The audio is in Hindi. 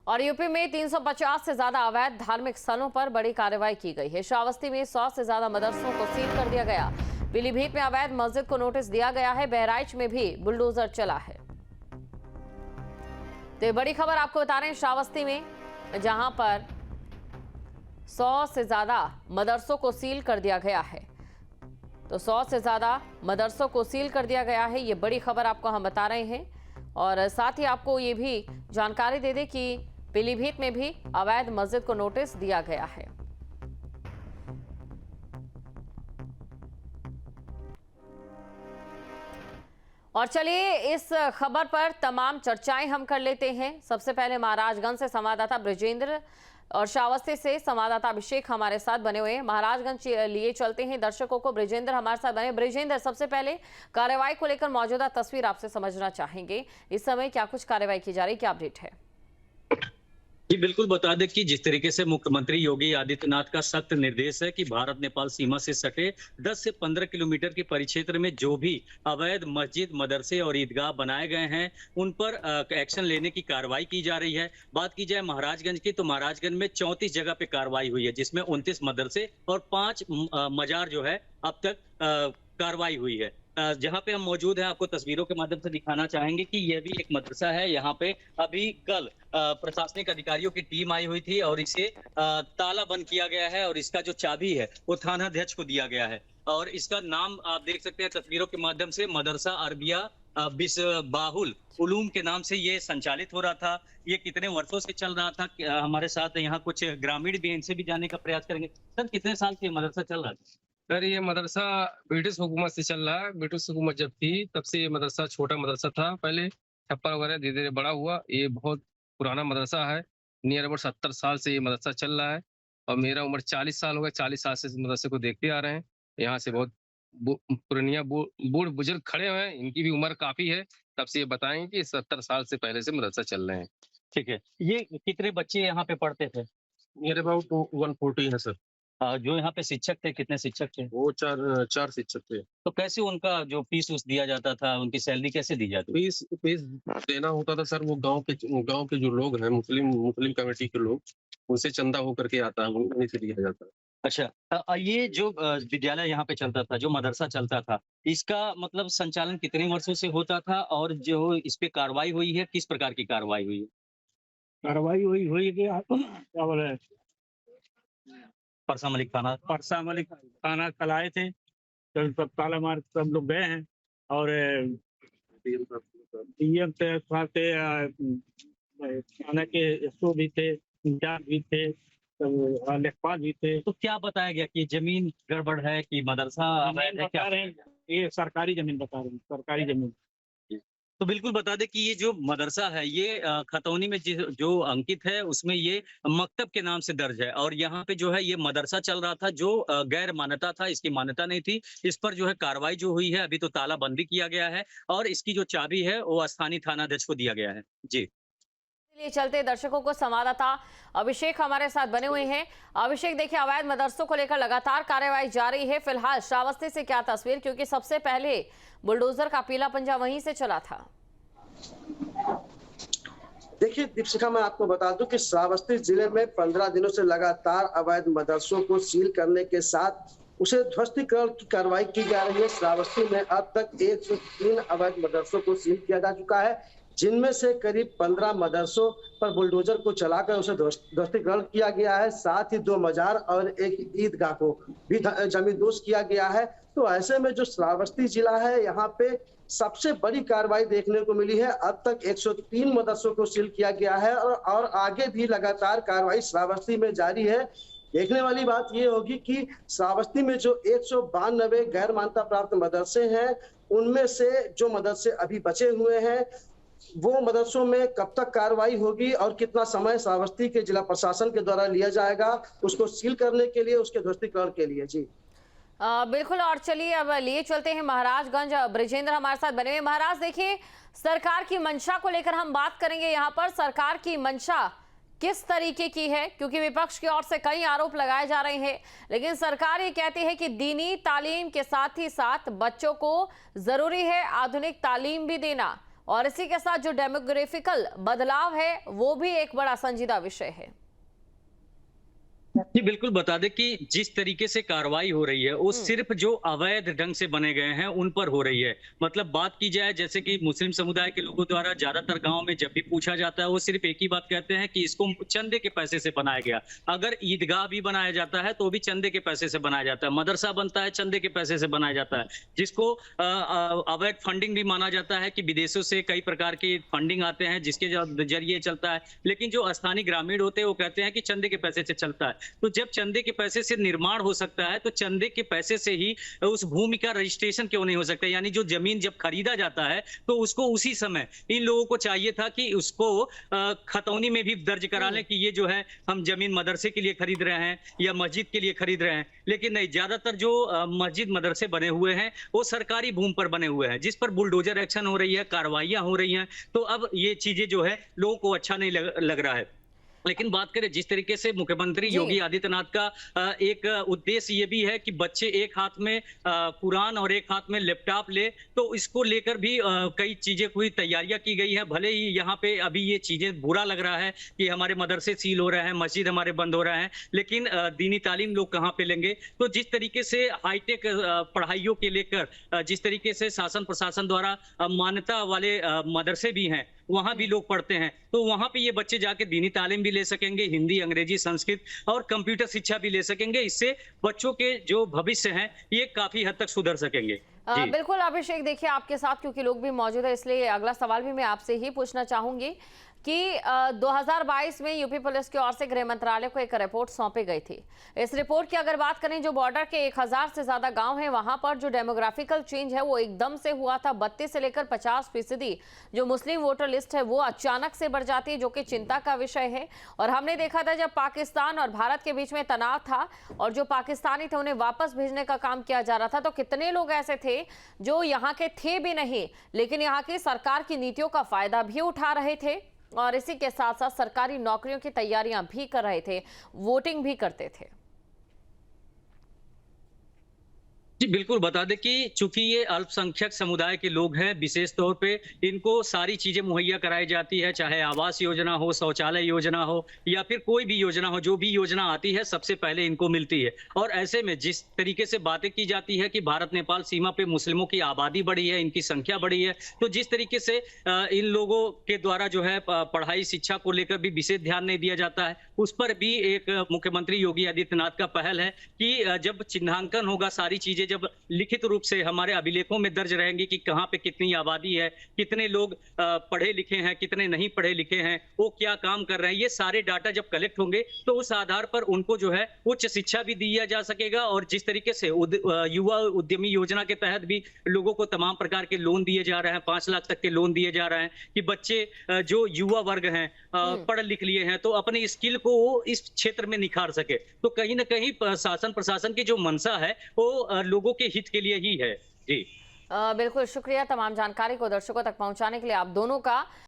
और यूपी में 350 से ज्यादा अवैध धार्मिक स्थलों पर बड़ी कार्रवाई की गई है। श्रावस्ती में 100 से ज्यादा मदरसों को सील कर दिया गया। पीलीभीत में अवैध मस्जिद को नोटिस दिया गया है। बहराइच में भी बुलडोजर चला है। तो ये बड़ी खबर आपको बता रहे हैं श्रावस्ती में, जहां पर 100 से ज्यादा मदरसों को सील कर दिया गया है। तो 100 से ज्यादा मदरसों को सील कर दिया गया है। ये बड़ी खबर आपको हम बता रहे हैं। और साथ ही आपको ये भी जानकारी दे दें कि पीलीभीत में भी अवैध मस्जिद को नोटिस दिया गया है। और चलिए इस खबर पर तमाम चर्चाएं हम कर लेते हैं। सबसे पहले महाराजगंज से संवाददाता ब्रिजेंद्र और श्रावस्ती से संवाददाता अभिषेक हमारे साथ बने हुए हैं। महाराजगंज लिए चलते हैं दर्शकों को। ब्रिजेंद्र हमारे साथ बने। ब्रिजेंद्र, सबसे पहले कार्रवाई को लेकर मौजूदा तस्वीर आपसे समझना चाहेंगे। इस समय क्या कुछ कार्रवाई की जा रही, क्या अपडेट है? जी बिल्कुल, बता दें कि जिस तरीके से मुख्यमंत्री योगी आदित्यनाथ का सख्त निर्देश है कि भारत नेपाल सीमा से सटे 10 से 15 किलोमीटर के परिक्षेत्र में जो भी अवैध मस्जिद, मदरसे और ईदगाह बनाए गए हैं उन पर एक्शन लेने की कार्रवाई की जा रही है। बात की जाए महाराजगंज की, तो महाराजगंज में 34 जगह पे कार्रवाई हुई है, जिसमें 29 मदरसे और 5 मजार जो है अब तक कार्रवाई हुई है। जहां पे हम मौजूद हैं, आपको तस्वीरों के माध्यम से दिखाना चाहेंगे कि यह भी एक मदरसा है। यहाँ पे अभी कल प्रशासनिक अधिकारियों की टीम आई हुई थी और इसे ताला बंद किया गया है और इसका जो चाबी है वो थानाध्यक्ष को दिया गया है। और इसका नाम आप देख सकते हैं तस्वीरों के माध्यम से, मदरसा अरबिया बिस्बाहुल उलूम के नाम से ये संचालित हो रहा था। ये कितने वर्षों से चल रहा था, हमारे साथ यहाँ कुछ ग्रामीण भी, इनसे भी जानने का प्रयास करेंगे। सर, कितने साल से मदरसा चल रहा था? सर, ये मदरसा ब्रिटिश हुकूमत से चल रहा है। ब्रिटिश हुकूमत जब थी तब से ये मदरसा छोटा मदरसा था। पहले छप्पर वगैरह धीरे धीरे बड़ा हुआ। ये बहुत पुराना मदरसा है। नियर अबाउट 70 साल से ये मदरसा चल रहा है और मेरा उम्र 40 साल हो गया। 40 साल से इस मदरसे को देखते आ रहे हैं। यहाँ से बहुत पुरानिया बूढ़ बुजुर्ग खड़े हुए हैं, इनकी भी उम्र काफी है। तब से ये बताएंगे कि 70 साल से पहले से मदरसा चल रहे हैं। ठीक है, ये कितने बच्चे यहाँ पे पढ़ते थे? नियर अबाउट 140 है सर। जो यहाँ पे शिक्षक थे, कितने शिक्षक थे? वो चार शिक्षक थे। तो कैसे उनका जो फीस उस दिया जाता था, उनकी सैलरी कैसे दी जाती? फीस देना होता था सर। वो गांव के जो लोग हैं, मुस्लिम कमेटी के लोग, उनसे चंदा होकर के आता है, उन्हीं से दिया जाता है। अच्छा, ये जो विद्यालय यहाँ पे चलता था, जो मदरसा चलता था, इसका मतलब संचालन कितने वर्षों से होता था और जो इस पे कार्रवाई हुई है, किस प्रकार की कार्रवाई हुई है? कार्रवाई हुई कि क्या बोले, परसा मलिक थाना। परसा मलिक थाना कल आए थे, तो सब ताला मार सब लोग गए हैं। और डीएम थे, थाना के एसओ भी थे, इंचार्ज भी थे, लेखपाल भी थे। तो क्या बताया गया कि जमीन गड़बड़ है कि मदरसा अवैध है, क्या? बता रहे हैं ये सरकारी जमीन बता रहे हैं, सरकारी जमीन। तो बिल्कुल बता दें कि ये जो मदरसा है ये खतौनी में जो अंकित है उसमें ये मकतब के नाम से दर्ज है। और यहाँ पे जो है ये मदरसा चल रहा था जो गैर मान्यता था, इसकी मान्यता नहीं थी। इस पर जो है कार्रवाई जो हुई है, अभी तो तालाबंदी किया गया है और इसकी जो चाबी है वो स्थानीय थानाध्यक्ष को दिया गया है। जी, लिए चलते दर्शकों को संवाददाता अभिषेक हमारे साथ बने हुए हैं। अभिषेक, देखिए अवैध मदरसों को लेकर लगातार कार्रवाई जारी है। फिलहाल श्रावस्ती से क्या तस्वीर, क्योंकि सबसे पहले बुलडोजर का पीला पंजा वहीं से चला था। देखिए दीपशिखा, मैं आपको बता दूं कि श्रावस्ती जिले में 15 दिनों से लगातार अवैध मदरसों को सील करने के साथ उसे ध्वस्तीकरण की कार्रवाई की जा रही है। श्रावस्ती में अब तक 103 अवैध मदरसों को सील किया जा चुका है, जिनमें से करीब 15 मदरसों पर बुलडोजर को चलाकर उसे ध्वस्तीकरण किया गया है। साथ ही 2 मजार और एक ईदगाह को भी जमींदोज किया गया है। तो ऐसे में जो श्रावस्ती जिला है, यहाँ पे सबसे बड़ी कार्रवाई देखने को मिली है। अब तक 103 मदरसों को सील किया गया है और आगे भी लगातार कार्रवाई श्रावस्ती में जारी है। देखने वाली बात यह होगी कि श्रावस्ती में जो 192 गैर मान्यता प्राप्त मदरसे हैं, उनमें से जो मदरसे अभी बचे हुए हैं, वो मदरसों में कब तक कार्रवाई होगी और कितना समय श्रावस्ती के जिला प्रशासन के द्वारा लिया जाएगा उसको सील करने के लिए, उसके ध्वस्तीकरण के लिए। जी बिल्कुल। और चलिए अब लिए चलते हैं महाराजगंज। ब्रिजेंद्र हमारे साथ बने हुए। महाराज, देखिए सरकार की मंशा को लेकर हम बात करेंगे। यहाँ पर सरकार की मंशा किस तरीके की है, क्योंकि विपक्ष की ओर से कई आरोप लगाए जा रहे हैं, लेकिन सरकार ये कहती है कि दीनी तालीम के साथ ही साथ बच्चों को जरूरी है आधुनिक तालीम भी देना। और इसी के साथ जो डेमोग्राफिकल बदलाव है वो भी एक बड़ा संजीदा विषय है। जी बिल्कुल, बता दें कि जिस तरीके से कार्रवाई हो रही है वो सिर्फ जो अवैध ढंग से बने गए हैं उन पर हो रही है। मतलब बात की जाए जैसे कि मुस्लिम समुदाय के लोगों द्वारा ज्यादातर गांव में जब भी पूछा जाता है वो सिर्फ एक ही बात कहते हैं कि इसको चंदे के पैसे से बनाया गया। अगर ईदगाह भी बनाया जाता है तो भी चंदे के पैसे से बनाया जाता है, मदरसा बनता है चंदे के पैसे से बनाया जाता है, जिसको अवैध फंडिंग भी माना जाता है कि विदेशों से कई प्रकार की फंडिंग आते हैं जिसके जरिए चलता है। लेकिन जो स्थानीय ग्रामीण होते हैं वो कहते हैं कि चंदे के पैसे से चलता है। तो जब चंदे के पैसे से निर्माण हो सकता है तो चंदे के पैसे से ही उस भूमि का रजिस्ट्रेशन क्यों नहीं हो सकता? यानी जो जमीन जब खरीदा जाता है तो उसको उसी समय इन लोगों को चाहिए था कि उसको खतौनी में भी दर्ज करा लें कि ये जो है हम जमीन मदरसे के लिए खरीद रहे हैं या मस्जिद के लिए खरीद रहे हैं। लेकिन नहीं, ज्यादातर जो मस्जिद मदरसे बने हुए हैं वो सरकारी भूमि पर बने हुए हैं जिस पर बुलडोजर एक्शन हो रही है, कार्रवाइयां हो रही हैं। तो अब ये चीजें जो है लोगों को अच्छा नहीं लग रहा है। लेकिन बात करें जिस तरीके से मुख्यमंत्री योगी आदित्यनाथ का एक उद्देश्य ये भी है कि बच्चे एक हाथ में कुरान और एक हाथ में लैपटॉप ले, तो इसको लेकर भी कई चीजें हुई, तैयारियां की गई हैं। भले ही यहाँ पे अभी ये चीजें बुरा लग रहा है कि हमारे मदरसे सील हो रहे हैं, मस्जिद हमारे बंद हो रहे हैं, लेकिन दीनी तालीम लोग कहाँ पे लेंगे? तो जिस तरीके से हाईटेक पढ़ाइयों के लेकर जिस तरीके से शासन प्रशासन द्वारा मान्यता वाले मदरसे भी हैं वहां भी लोग पढ़ते हैं, तो वहां पे ये बच्चे जाके दीनी तालीम भी ले सकेंगे, हिंदी, अंग्रेजी, संस्कृत और कंप्यूटर शिक्षा भी ले सकेंगे। इससे बच्चों के जो भविष्य हैं ये काफी हद तक सुधर सकेंगे। बिल्कुल अभिषेक, देखिए आपके साथ क्योंकि लोग भी मौजूद है इसलिए अगला सवाल भी मैं आपसे ही पूछना चाहूंगी कि 2022 में यूपी पुलिस की ओर से गृह मंत्रालय को एक रिपोर्ट सौंपी गई थी। इस रिपोर्ट की अगर बात करें, जो बॉर्डर के 1000 से ज्यादा गांव हैं वहां पर जो डेमोग्राफिकल चेंज है वो एकदम से हुआ था। 32 से लेकर 50% जो मुस्लिम वोटर लिस्ट है वो अचानक से बढ़ जाती है, जो कि चिंता का विषय है। और हमने देखा था जब पाकिस्तान और भारत के बीच में तनाव था और जो पाकिस्तानी थे उन्हें वापस भेजने का काम किया जा रहा था, तो कितने लोग ऐसे थे जो यहाँ के थे भी नहीं लेकिन यहाँ की सरकार की नीतियों का फायदा भी उठा रहे थे और इसी के साथ साथ सरकारी नौकरियों की तैयारियां भी कर रहे थे, वोटिंग भी करते थे। जी बिल्कुल, बता दें कि चूंकि ये अल्पसंख्यक समुदाय के लोग हैं, विशेष तौर पे इनको सारी चीजें मुहैया कराई जाती है, चाहे आवास योजना हो, शौचालय योजना हो या फिर कोई भी योजना हो, जो भी योजना आती है सबसे पहले इनको मिलती है। और ऐसे में जिस तरीके से बातें की जाती है कि भारत नेपाल सीमा पे मुस्लिमों की आबादी बढ़ी है, इनकी संख्या बढ़ी है, तो जिस तरीके से इन लोगों के द्वारा जो है पढ़ाई शिक्षा को लेकर भी विशेष ध्यान नहीं दिया जाता है, उस पर भी एक मुख्यमंत्री योगी आदित्यनाथ का पहल है कि जब चिन्हांकन होगा, सारी चीजें जब लिखित रूप से हमारे अभिलेखों में दर्ज रहेंगी कि कहाँ पे कितनी आबादी है, कितने लोग पढ़े लिखे हैं, कितने नहीं पढ़े लिखे हैं, वो क्या काम कर रहे हैं, ये सारे डाटा जब कलेक्ट होंगे तो उस आधार पर उनको जो है उच्च शिक्षा भी दिया जा सकेगा। और जिस तरीके से युवा उद्यमी योजना के तहत भी लोगों को तमाम प्रकार के लोन दिए जा रहे हैं, 5 लाख तक के लोन दिए जा रहे हैं कि बच्चे जो युवा वर्ग हैं पढ़ लिख लिए हैं तो अपनी स्किल को इस क्षेत्र में निखार सके। तो कहीं ना कहीं शासन प्रशासन की जो मंशा है वो लोगों के हित के लिए ही है। जी बिल्कुल, शुक्रिया तमाम जानकारी को दर्शकों तक पहुंचाने के लिए आप दोनों का।